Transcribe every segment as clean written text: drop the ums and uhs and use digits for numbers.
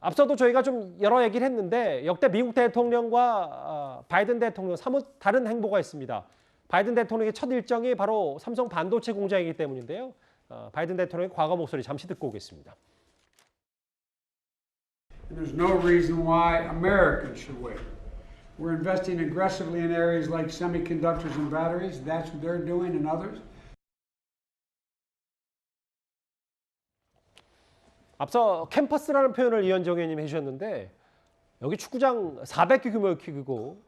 앞서도 저희가 좀 여러 얘기를 했는데 역대 미국 대통령과 바이든 대통령 사뭇 다른 행보가 있습니다. 바이든 대통령의 첫 일정이 바로 삼성 반도체 공장이기 때문인데요. 바이든 대통령의 과거 목소리 잠시 듣고 오겠습니다. There's no reason why Americans should wait. We're investing aggressively in areas like semiconductors and batteries. That's what they're doing and others. 앞서 캠퍼스라는 표현을 이현정 의원님이 해주셨는데 여기 축구장 400개 규모의 크기고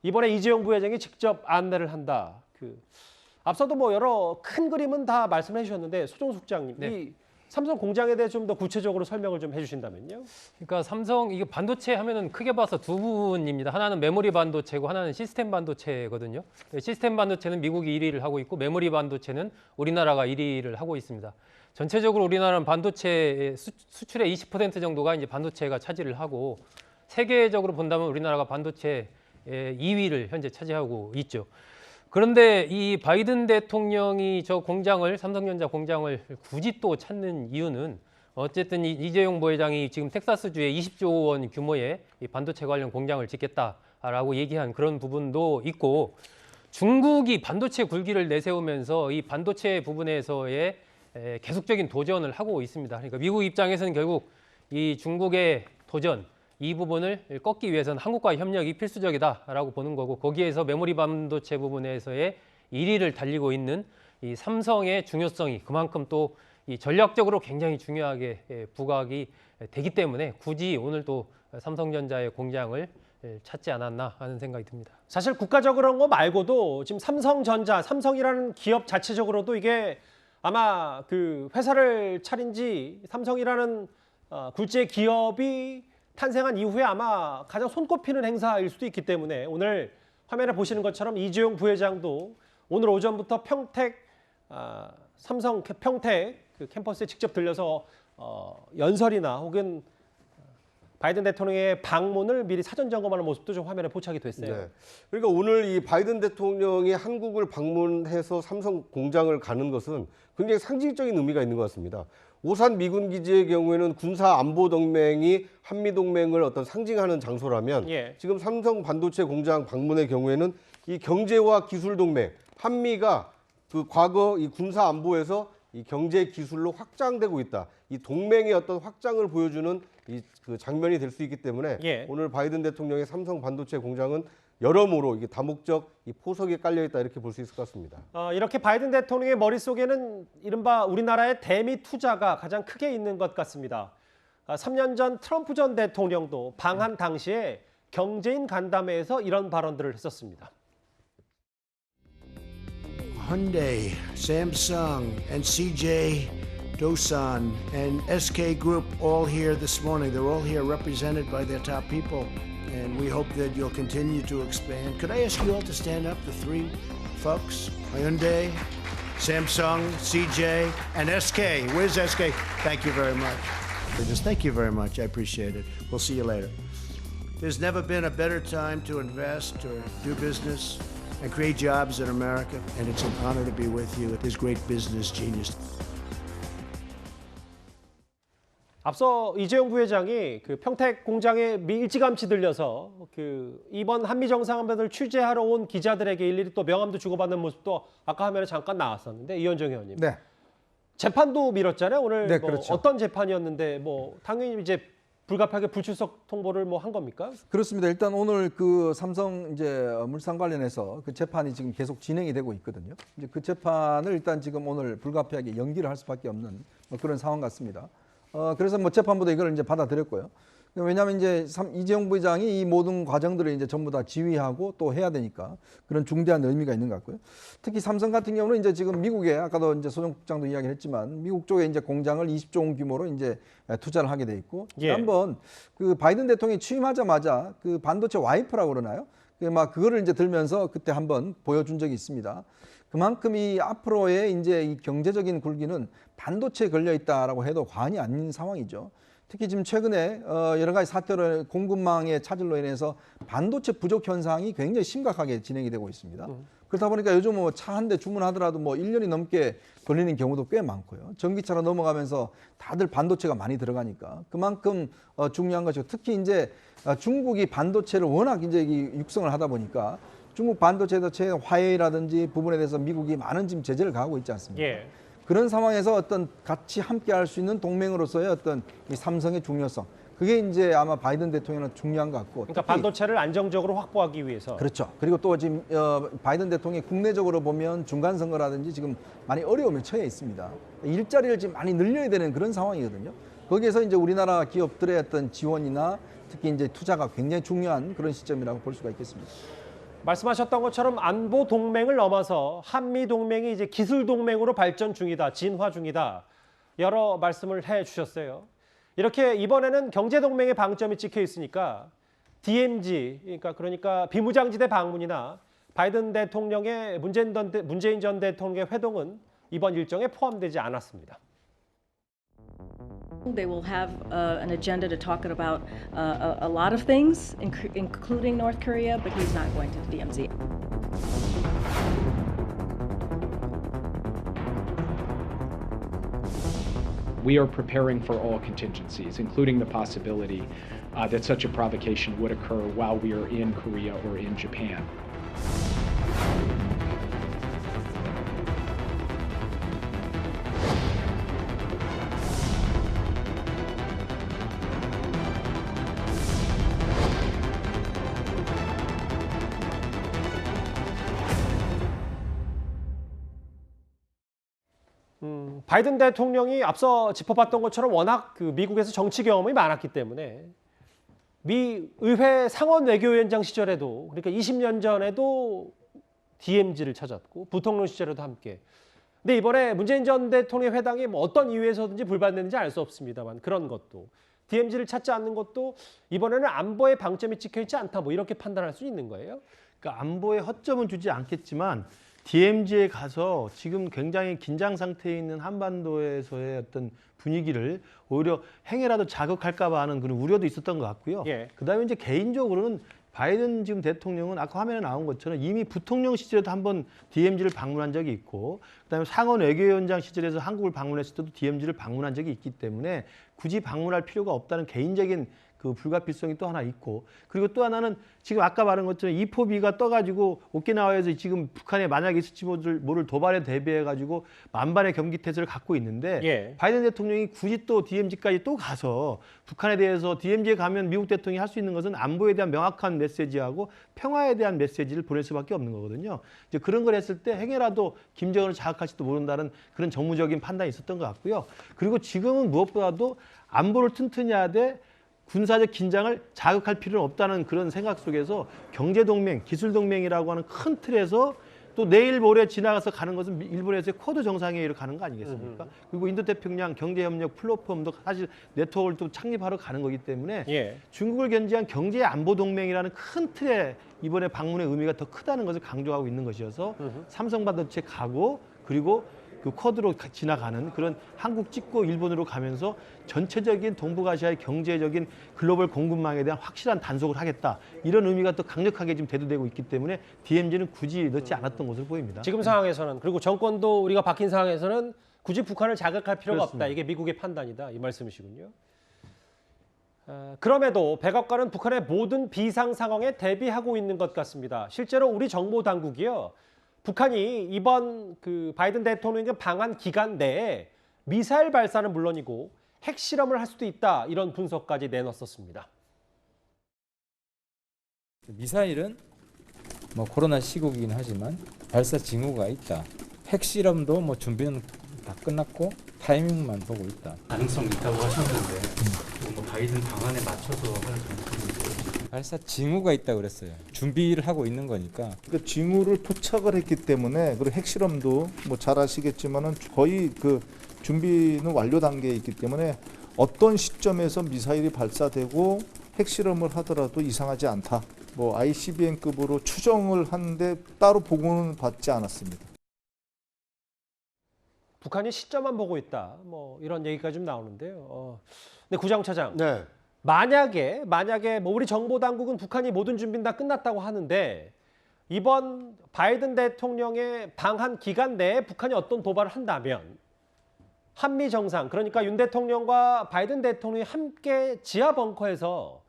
이번에 이재용 부회장이 직접 안내를 한다. 앞서도 뭐 여러 큰 그림은 다 말씀해 주셨는데 소종숙 장님, 네. 이 삼성 공장에 대해 좀 더 구체적으로 설명을 좀 해주신다면요. 그러니까 삼성 이게 반도체 하면은 크게 봐서 두 부분입니다. 하나는 메모리 반도체고 하나는 시스템 반도체거든요. 시스템 반도체는 미국이 1위를 하고 있고 메모리 반도체는 우리나라가 1위를 하고 있습니다. 전체적으로 우리나라는 반도체 수출의 20% 정도가 이제 반도체가 차지를 하고 세계적으로 본다면 우리나라가 반도체 2위를 현재 차지하고 있죠. 그런데 이 바이든 대통령이 저 공장을 삼성전자 공장을 굳이 또 찾는 이유는 어쨌든 이재용 부회장이 지금 텍사스주에 20조 원 규모의 이 반도체 관련 공장을 짓겠다라고 얘기한 그런 부분도 있고 중국이 반도체 굴기를 내세우면서 이 반도체 부분에서의 계속적인 도전을 하고 있습니다. 그러니까 미국 입장에서는 결국 이 중국의 도전 이 부분을 꺾기 위해서는 한국과의 협력이 필수적이다라고 보는 거고 거기에서 메모리 반도체 부분에서의 1위를 달리고 있는 이 삼성의 중요성이 그만큼 또 이 전략적으로 굉장히 중요하게 부각이 되기 때문에 굳이 오늘 또 삼성전자의 공장을 찾지 않았나 하는 생각이 듭니다. 사실 국가적으로 그런 거 말고도 지금 삼성전자, 삼성이라는 기업 자체적으로도 이게 아마 그 회사를 차린 지 삼성이라는 굴지의 기업이 탄생한 이후에 아마 가장 손꼽히는 행사일 수도 있기 때문에 오늘 화면에 보시는 것처럼 이재용 부회장도 오늘 오전부터 평택 삼성 평택 그 캠퍼스에 직접 들려서 연설이나 혹은 바이든 대통령의 방문을 미리 사전 점검하는 모습도 좀 화면에 포착이 됐어요. 네. 그러니까 오늘 이 바이든 대통령이 한국을 방문해서 삼성 공장을 가는 것은 굉장히 상징적인 의미가 있는 것 같습니다. 오산 미군 기지의 경우에는 군사 안보 동맹이 한미 동맹을 어떤 상징하는 장소라면 지금 삼성 반도체 공장 방문의 경우에는 이 경제와 기술 동맹, 한미가 그 과거 이 군사 안보에서 이 경제 기술로 확장되고 있다. 이 동맹의 어떤 확장을 보여주는 그 장면이 될 수 있기 때문에 오늘 바이든 대통령의 삼성 반도체 공장은 여러모로 이게 다목적 이 포석에 깔려 있다 이렇게 볼 수 있을 것 같습니다. 이렇게 바이든 대통령의 머릿속에는 이른바 우리나라의 대미 투자가 가장 크게 있는 것 같습니다. 3년 전 트럼프 전 대통령도 방한 당시에 경제인 간담회에서 이런 발언들을 했었습니다. Hyundai, Samsung, and CJ, Dosan, and SK Group all here this morning. They're all here represented by their top people, and we hope that you'll continue to expand. Could I ask you all to stand up, the three folks? Hyundai, Samsung, CJ, and SK. Where's SK? Thank you very much. Just thank you very much. I appreciate it. We'll see you later. There's never been a better time to invest or do business and create jobs in America, and it's an honor to be with you with this great business genius. 앞서 이재용 부회장이 그 평택 공장에 일찌감치 들려서 그 이번 한미 정상회담을 취재하러 온 기자들에게 일일이 또 명함도 주고받는 모습도 아까 화면에 잠깐 나왔었는데 이현정 의원님. 네. 재판도 미뤘잖아요. 오늘 네, 뭐 그렇죠. 어떤 재판이었는데 뭐 당연히 이제 불가피하게 불출석 통보를 뭐 한 겁니까? 그렇습니다. 일단 오늘 그 삼성 이제 물산 관련해서 그 재판이 지금 계속 진행이 되고 있거든요. 이제 그 재판을 일단 지금 오늘 불가피하게 연기를 할 수밖에 없는 뭐 그런 상황 같습니다. 그래서 뭐 재판부도 이걸 이제 받아들였고요. 왜냐하면 이제 이재용 부회장이 이 모든 과정들을 이제 전부 다 지휘하고 또 해야 되니까 그런 중대한 의미가 있는 것 같고요. 특히 삼성 같은 경우는 이제 지금 미국에 아까도 이제 소정 국장도 이야기했지만 미국 쪽에 이제 공장을 20조 원 규모로 이제 투자를 하게 돼 있고 한번 그 바이든 대통령이 취임하자마자 그 반도체 와이프라고 그러나요? 막 그거를 이제 들면서 그때 한번 보여준 적이 있습니다. 그만큼 이 앞으로의 이제 이 경제적인 굴기는 반도체에 걸려 있다라고 해도 과언이 아닌 상황이죠. 특히 지금 최근에 여러 가지 사태로 공급망의 차질로 인해서 반도체 부족 현상이 굉장히 심각하게 진행이 되고 있습니다. 그렇다 보니까 요즘 뭐 차 한 대 주문하더라도 뭐 1년이 넘게 걸리는 경우도 꽤 많고요. 전기차로 넘어가면서 다들 반도체가 많이 들어가니까 그만큼 중요한 것이고, 특히 이제 중국이 반도체를 워낙 이제 육성을 하다 보니까 중국 반도체도 최근 화웨이라든지 부분에 대해서 미국이 많은 지금 제재를 가하고 있지 않습니까? 예. 그런 상황에서 어떤 같이 함께 할 수 있는 동맹으로서의 어떤 이 삼성의 중요성, 그게 이제 아마 바이든 대통령은 중요한 것 같고. 그러니까 특히 반도체를 안정적으로 확보하기 위해서. 그렇죠. 그리고 또 지금 바이든 대통령이 국내적으로 보면 중간 선거라든지 지금 많이 어려움에 처해 있습니다. 일자리를 지금 많이 늘려야 되는 그런 상황이거든요. 거기에서 이제 우리나라 기업들의 어떤 지원이나 특히 이제 투자가 굉장히 중요한 그런 시점이라고 볼 수가 있겠습니다. 말씀하셨던 것처럼 안보 동맹을 넘어서 한미 동맹이 이제 기술 동맹으로 발전 중이다, 진화 중이다. 여러 말씀을 해 주셨어요. 이렇게 이번에는 경제 동맹의 방점이 찍혀 있으니까 DMZ, 그러니까 비무장지대 방문이나 바이든 대통령의 문재인 전 대통령의 회동은 이번 일정에 포함되지 않았습니다. They will have an agenda to talk about a lot of things, including North Korea, but he's not going to the DMZ. We are preparing for all contingencies, including the possibility that such a provocation would occur while we are in Korea or in Japan. 바이든 대통령이 앞서 짚어봤던 것처럼 워낙 미국에서 정치 경험이 많았기 때문에 미 의회 상원 외교위원장 시절에도, 그러니까 20년 전에도 DMZ를 찾았고 부통령 시절에도 함께. 근데 이번에 문재인 전 대통령의 회당이 뭐 어떤 이유에서든지 불발됐는지 알 수 없습니다만, 그런 것도 DMZ를 찾지 않는 것도 이번에는 안보에 방점이 찍혀 있지 않다, 뭐 이렇게 판단할 수 있는 거예요. 그러니까 안보에 허점은 주지 않겠지만 DMZ에 가서 지금 굉장히 긴장 상태에 있는 한반도에서의 어떤 분위기를 오히려 행해라도 자극할까 봐 하는 그런 우려도 있었던 것 같고요. 예. 그다음에 이제 개인적으로는 바이든 지금 대통령은 아까 화면에 나온 것처럼 이미 부통령 시절에도 한번 DMZ를 방문한 적이 있고, 그다음에 상원 외교위원장 시절에서 한국을 방문했을 때도 DMZ를 방문한 적이 있기 때문에 굳이 방문할 필요가 없다는 개인적인 그 불가피성이 또 하나 있고, 그리고 또 하나는 지금 아까 말한 것처럼 E4B가 떠가지고 오키나와에서 지금 북한에 만약에 있을지 모를 도발에 대비해가지고 만반의 경기태세를 갖고 있는데 예. 바이든 대통령이 굳이 또 DMZ까지 또 가서 북한에 대해서 DMZ에 가면 미국 대통령이 할 수 있는 것은 안보에 대한 명확한 메시지하고 평화에 대한 메시지를 보낼 수밖에 없는 거거든요. 이제 그런 걸 했을 때 행여라도 김정은을 자극할지도 모른다는 그런 정무적인 판단이 있었던 것 같고요. 그리고 지금은 무엇보다도 안보를 튼튼히 하되 군사적 긴장을 자극할 필요는 없다는 그런 생각 속에서 경제동맹, 기술동맹이라고 하는 큰 틀에서 또 내일 모레 지나가서 가는 것은 일본에서의 쿼드 정상회의로 가는 거 아니겠습니까? 그리고 인도태평양 경제협력 플랫폼도 사실 네트워크를 또 창립하러 가는 거기 때문에 예. 중국을 견제한 경제안보동맹이라는 큰 틀에 이번에 방문의 의미가 더 크다는 것을 강조하고 있는 것이어서 삼성반도체 가고, 그리고 그 쿼드로 지나가는 그런 한국 찍고 일본으로 가면서 전체적인 동북아시아의 경제적인 글로벌 공급망에 대한 확실한 단속을 하겠다, 이런 의미가 또 강력하게 지금 대두되고 있기 때문에 DMZ는 굳이 넣지 않았던 것으로 보입니다. 지금 상황에서는, 그리고 정권도 우리가 바뀐 상황에서는 굳이 북한을 자극할 필요가 그렇습니다. 없다. 이게 미국의 판단이다. 이 말씀이시군요. 그럼에도 백악관은 북한의 모든 비상 상황에 대비하고 있는 것 같습니다. 실제로 우리 정보 당국이요, 북한이 이번 바이든 대통령의 방한 기간 내에 미사일 발사는 물론이고 핵실험을 할 수도 있다, 이런 분석까지 내놨었습니다. 미사일은 뭐 코로나 시국이긴 하지만 발사 징후가 있다. 핵실험도 뭐 준비는 다 끝났고 타이밍만 보고 있다. 가능성이 있다고 하셨는데 뭐 바이든 방안에 맞춰서 할 가능성이 발사 징후가 있다 그랬어요. 준비를 하고 있는 거니까. 그 징후를 포착을 했기 때문에, 그리고 핵실험도 뭐 잘 아시겠지만은 거의 그 준비는 완료 단계에 있기 때문에 어떤 시점에서 미사일이 발사되고 핵실험을 하더라도 이상하지 않다. 뭐 ICBM급으로 추정을 하는데 따로 보고는 받지 않았습니다. 북한이 시점만 보고 있다. 뭐 이런 얘기가 좀 나오는데요. 근데 구장차장, 네. 만약에 뭐 우리 정보 당국은 북한이 모든 준비는 다 끝났다고 하는데 이번 바이든 대통령의 방한 기간 내에 북한이 어떤 도발을 한다면 한미 정상, 그러니까 윤 대통령과 바이든 대통령이 함께 지하 벙커에서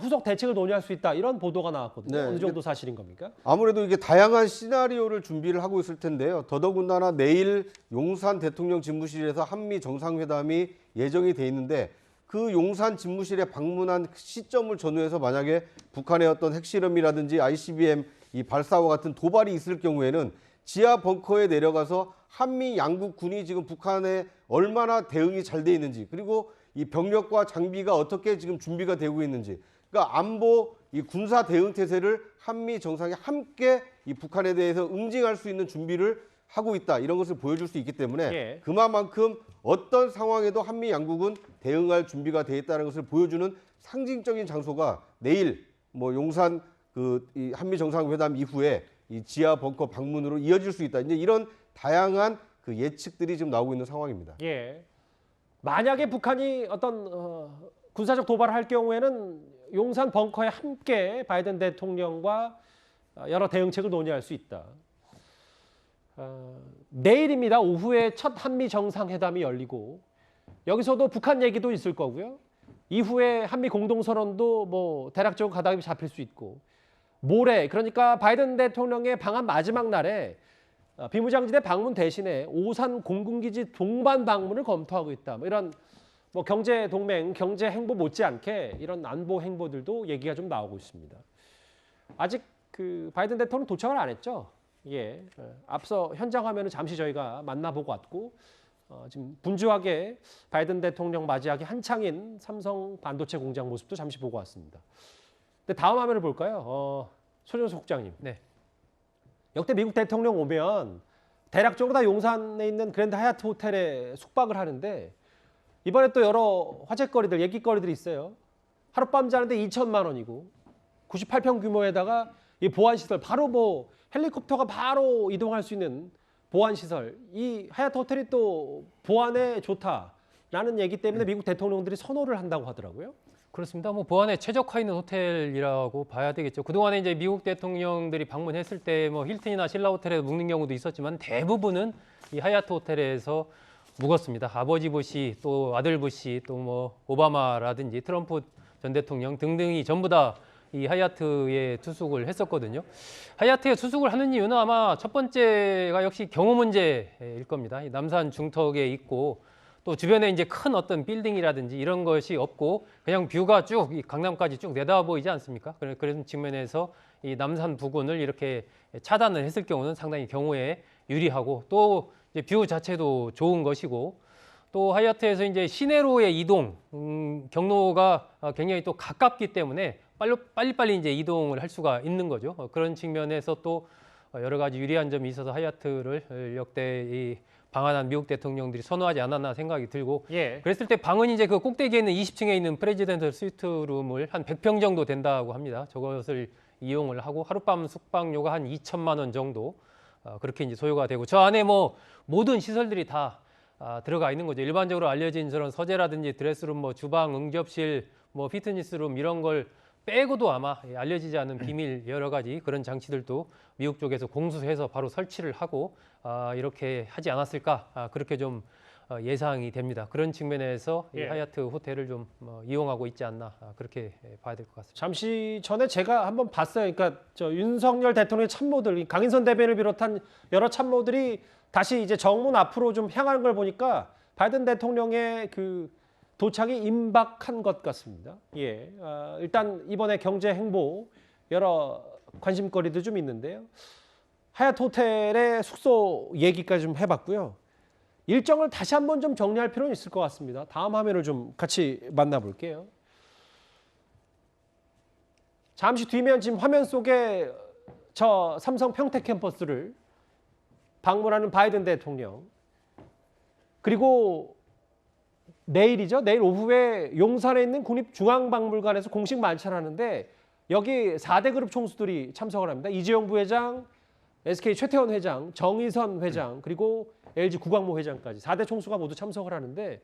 후속 대책을 논의할 수 있다, 이런 보도가 나왔거든요. 네, 어느 정도 사실인 겁니까? 아무래도 이게 다양한 시나리오를 준비를 하고 있을 텐데요. 더더군다나 내일 용산 대통령 집무실에서 한미 정상회담이 예정이 돼 있는데 그 용산 집무실에 방문한 시점을 전후해서 만약에 북한의 어떤 핵실험이라든지 ICBM 이 발사와 같은 도발이 있을 경우에는 지하 벙커에 내려가서 한미 양국 군이 지금 북한에 얼마나 대응이 잘 돼 있는지, 그리고 이 병력과 장비가 어떻게 지금 준비가 되고 있는지, 그러니까 안보 이 군사 대응 태세를 한미 정상이 함께 이 북한에 대해서 응징할 수 있는 준비를 하고 있다, 이런 것을 보여줄 수 있기 때문에 예. 그만큼 어떤 상황에도 한미 양국은 대응할 준비가 돼 있다는 것을 보여주는 상징적인 장소가 내일 뭐 용산 이 한미 정상회담 이후에 이 지하 벙커 방문으로 이어질 수 있다. 이제 이런 다양한 그 예측들이 지금 나오고 있는 상황입니다. 예. 만약에 북한이 어떤 군사적 도발을 할 경우에는 용산 벙커에 함께 바이든 대통령과 여러 대응책을 논의할 수 있다. 내일입니다. 오후에 첫 한미 정상회담이 열리고 여기서도 북한 얘기도 있을 거고요. 이후에 한미 공동선언도 뭐 대략적으로 가닥이 잡힐 수 있고, 모레, 그러니까 바이든 대통령의 방한 마지막 날에 비무장지대 방문 대신에 오산 공군기지 동반 방문을 검토하고 있다. 뭐 이런 뭐 경제 동맹, 경제 행보 못지않게 이런 안보 행보들도 얘기가 좀 나오고 있습니다. 아직 그 바이든 대통령 도착을 안 했죠. 예. 앞서 현장 화면을 잠시 저희가 만나보고 왔고 지금 분주하게 바이든 대통령 맞이하기 한창인 삼성 반도체 공장 모습도 잠시 보고 왔습니다. 근데 다음 화면을 볼까요? 소정수 국장님. 네. 역대 미국 대통령 오면 대략적으로 다 용산에 있는 그랜드 하얏트 호텔에 숙박을 하는데 이번에 또 여러 화제거리들, 얘기거리들이 있어요. 하룻밤 자는데 2천만 원이고 98평 규모에다가 이 보안시설, 바로 뭐 헬리콥터가 바로 이동할 수 있는 보안시설. 이 하얏트 호텔이 또 보안에 좋다라는 얘기 때문에 미국 대통령들이 선호를 한다고 하더라고요. 그렇습니다. 뭐 보안에 최적화 있는 호텔이라고 봐야 되겠죠. 그동안에 이제 미국 대통령들이 방문했을 때 뭐 힐튼이나 신라 호텔에서 묵는 경우도 있었지만 대부분은 이 하얏트 호텔에서 묵었습니다. 아버지 부시, 또 아들 부시, 또 뭐 오바마라든지 트럼프 전 대통령 등등이 전부 다 이 하얏트에 투숙을 했었거든요. 하얏트에 투숙을 하는 이유는 아마 첫 번째가 역시 경호 문제일 겁니다. 이 남산 중턱에 있고 또 주변에 이제 큰 어떤 빌딩이라든지 이런 것이 없고 그냥 뷰가 쭉 이 강남까지 쭉 내다봐 보이지 않습니까? 그런 측면에서 이 남산 부근을 이렇게 차단을 했을 경우는 상당히 경호에 유리하고 또 이제 뷰 자체도 좋은 것이고 또 하얏트에서 이제 시내로의 이동 경로가 굉장히 또 가깝기 때문에 빨리빨리 이제 이동을 할 수가 있는 거죠. 그런 측면에서 또 여러 가지 유리한 점이 있어서 하얏트를 역대 이 방한한 미국 대통령들이 선호하지 않았나 생각이 들고, 예. 그랬을 때 방은 이제 그 꼭대기에 있는 20층에 있는 프레지던트 스위트룸을 한 100평 정도 된다고 합니다. 저것을 이용을 하고 하룻밤 숙박료가 한 2천만 원 정도 그렇게 이제 소요가 되고, 저 안에 뭐 모든 시설들이 다 들어가 있는 거죠. 일반적으로 알려진 저런 서재라든지 드레스룸, 뭐 주방, 응접실, 뭐 피트니스룸 이런 걸 빼고도 아마 알려지지 않은 비밀 여러 가지 그런 장치들도 미국 쪽에서 공수해서 바로 설치를 하고 이렇게 하지 않았을까, 그렇게 좀 예상이 됩니다. 그런 측면에서 이 하얏트 호텔을 좀 이용하고 있지 않나, 그렇게 봐야 될 것 같습니다. 잠시 전에 제가 한번 봤어요. 그러니까 저 윤석열 대통령의 참모들, 강인선 대변을 비롯한 여러 참모들이 다시 이제 정문 앞으로 좀 향하는 걸 보니까 바이든 대통령의 그 도착이 임박한 것 같습니다. 예, 일단 이번에 경제 행보 여러 관심거리도 좀 있는데요. 하얏트 호텔의 숙소 얘기까지 좀 해봤고요. 일정을 다시 한번 좀 정리할 필요는 있을 것 같습니다. 다음 화면을 좀 같이 만나볼게요. 잠시 뒤면 지금 화면 속에 저 삼성 평택 캠퍼스를 방문하는 바이든 대통령, 그리고 내일이죠. 내일 오후에 용산에 있는 국립중앙박물관에서 공식 만찬하는데 여기 4대 그룹 총수들이 참석을 합니다. 이재용 부회장, SK 최태원 회장, 정의선 회장, 그리고 LG 구광모 회장까지 4대 총수가 모두 참석을 하는데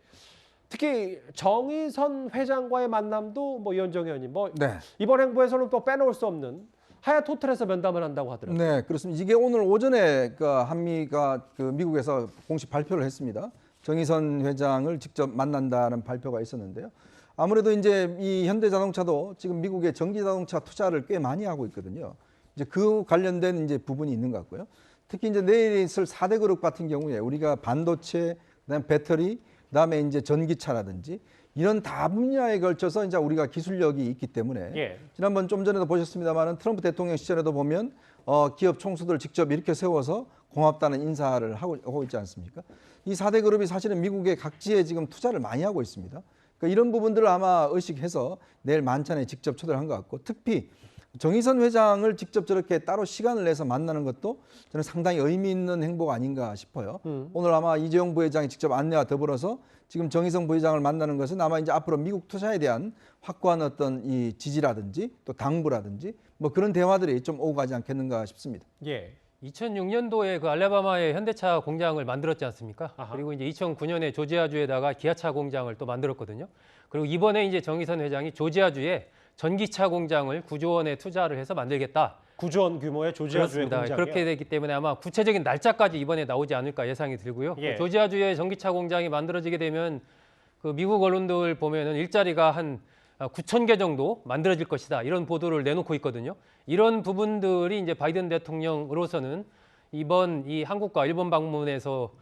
특히 정의선 회장과의 만남도 뭐 이현정 의원님 뭐 네. 이번 행보에서는 또 빼놓을 수 없는 하얏 호텔에서 면담을 한다고 하더라고요. 네, 그렇습니다. 이게 오늘 오전에 그 한미가 그 미국에서 공식 발표를 했습니다. 정의선 회장을 직접 만난다는 발표가 있었는데요. 아무래도 이제 이 현대자동차도 지금 미국의 전기자동차 투자를 꽤 많이 하고 있거든요. 이제 그 관련된 이제 부분이 있는 것 같고요. 특히 이제 내일 있을 4대 그룹 같은 경우에 우리가 반도체, 그다음에 배터리, 그다음에 이제 전기차라든지 이런 다 분야에 걸쳐서 이제 우리가 기술력이 있기 때문에 예. 지난번 좀 전에도 보셨습니다만은 트럼프 대통령 시절에도 보면 기업 총수들 직접 이렇게 세워서 고맙다는 인사를 하고 있지 않습니까? 이 4대 그룹이 사실은 미국의 각지에 지금 투자를 많이 하고 있습니다. 그러니까 이런 부분들을 아마 의식해서 내일 만찬에 직접 초대를 한 것 같고 특히 정의선 회장을 직접 저렇게 따로 시간을 내서 만나는 것도 저는 상당히 의미 있는 행보가 아닌가 싶어요. 오늘 아마 이재용 부회장이 직접 안내와 더불어서 지금 정의선 부회장을 만나는 것은 아마 이제 앞으로 미국 투자에 대한 확고한 어떤 이 지지라든지 또 당부라든지 뭐 그런 대화들이 좀 오고 가지 않겠는가 싶습니다. 예. 2006년도에 그 알라바마에 현대차 공장을 만들었지 않습니까? 아하. 그리고 이제 2009년에 조지아주에다가 기아차 공장을 또 만들었거든요. 그리고 이번에 이제 정의선 회장이 조지아주에 전기차 공장을 9조 원에 투자를 해서 만들겠다. 9조 원 규모의 조지아주의 그렇습니다. 공장이요. 그렇게 되기 때문에 아마 구체적인 날짜까지 이번에 나오지 않을까 예상이 들고요. 예. 조지아주에 전기차 공장이 만들어지게 되면 그 미국 언론들 보면은 일자리가 한 9천 개 정도 만들어질 것이다. 이런 보도를 내놓고 있거든요. 이런 부분들이 이제 바이든 대통령으로서는 이번 이 한국과 일본 방문에서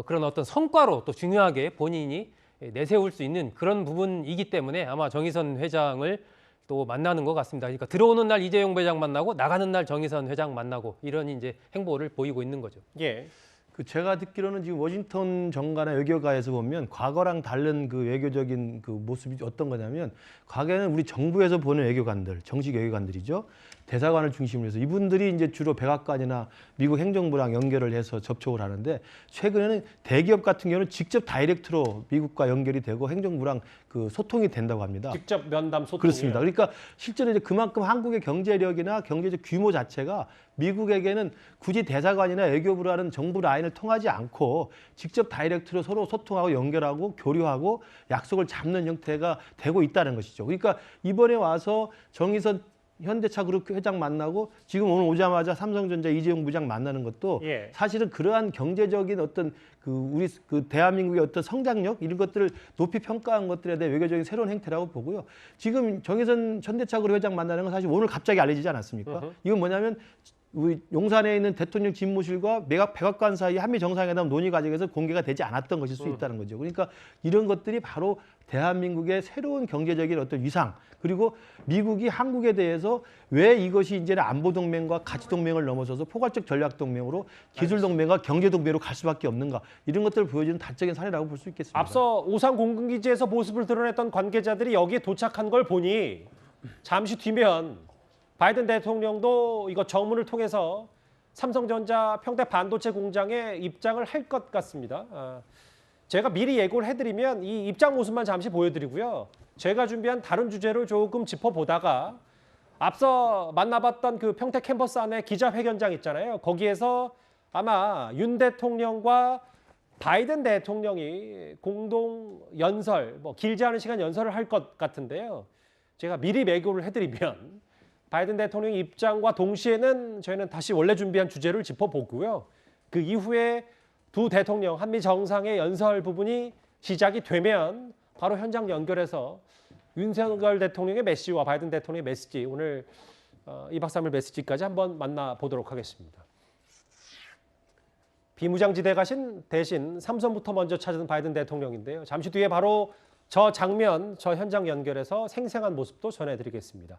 그런 어떤 성과로 또 중요하게 본인이 내세울 수 있는 그런 부분이기 때문에 아마 정의선 회장을 또 만나는 것 같습니다. 그러니까 들어오는 날 이재용 회장 만나고 나가는 날 정의선 회장 만나고 이런 이제 행보를 보이고 있는 거죠. 예. 그 제가 듣기로는 지금 워싱턴 정가나 외교가에서 보면 과거랑 다른 그 외교적인 그 모습이 어떤 거냐면 과거에는 우리 정부에서 보는 외교관들, 정식 외교관들이죠. 대사관을 중심으로 해서 이분들이 이제 주로 백악관이나 미국 행정부랑 연결을 해서 접촉을 하는데 최근에는 대기업 같은 경우는 직접 다이렉트로 미국과 연결이 되고 행정부랑 그 소통이 된다고 합니다. 직접 면담 소통이요. 그렇습니다. 그러니까 실제로 이제 그만큼 한국의 경제력이나 경제적 규모 자체가 미국에게는 굳이 대사관이나 외교부라는 정부 라인을 통하지 않고 직접 다이렉트로 서로 소통하고 연결하고 교류하고 약속을 잡는 형태가 되고 있다는 것이죠. 그러니까 이번에 와서 정의선 현대차 그룹 회장 만나고 지금 오늘 오자마자 삼성전자 이재용 부장 만나는 것도 예. 사실은 그러한 경제적인 어떤 그 우리 그 대한민국의 어떤 성장력 이런 것들을 높이 평가한 것들에 대한 외교적인 새로운 행태라고 보고요. 지금 정의선 현대차 그룹 회장 만나는 건 사실 오늘 갑자기 알려지지 않았습니까? 이건 뭐냐면 우리 용산에 있는 대통령 집무실과 백악관 사이 한미 정상회담 논의 과정에서 공개가 되지 않았던 것일 수 있다는 거죠. 그러니까 이런 것들이 바로 대한민국의 새로운 경제적인 어떤 위상 그리고 미국이 한국에 대해서 왜 이것이 이제는 안보 동맹과 가치 동맹을 넘어서서 포괄적 전략 동맹으로 기술 동맹과 경제 동맹으로 갈 수밖에 없는가 이런 것들을 보여주는 단적인 사례라고 볼 수 있겠습니다. 앞서 오산 공군기지에서 모습을 드러냈던 관계자들이 여기에 도착한 걸 보니 잠시 뒤면 바이든 대통령도 이거 정문을 통해서 삼성전자 평택 반도체 공장에 입장을 할 것 같습니다. 제가 미리 예고를 해드리면 이 입장 모습만 잠시 보여드리고요. 제가 준비한 다른 주제를 조금 짚어보다가 앞서 만나봤던 그 평택 캠퍼스 안에 기자회견장 있잖아요. 거기에서 아마 윤 대통령과 바이든 대통령이 공동 연설, 뭐 길지 않은 시간 연설을 할 것 같은데요. 제가 미리 예고를 해드리면 바이든 대통령 입장과 동시에는 저희는 다시 원래 준비한 주제를 짚어보고요. 그 이후에 두 대통령 한미 정상의 연설 부분이 시작이 되면 바로 현장 연결해서 윤석열 대통령의 메시지와 바이든 대통령의 메시지 오늘 2박 3일 메시지까지 한번 만나보도록 하겠습니다. 비무장지대 가신 대신 삼선부터 먼저 찾은 바이든 대통령인데요. 잠시 뒤에 바로 저 장면, 저 현장 연결해서 생생한 모습도 전해드리겠습니다.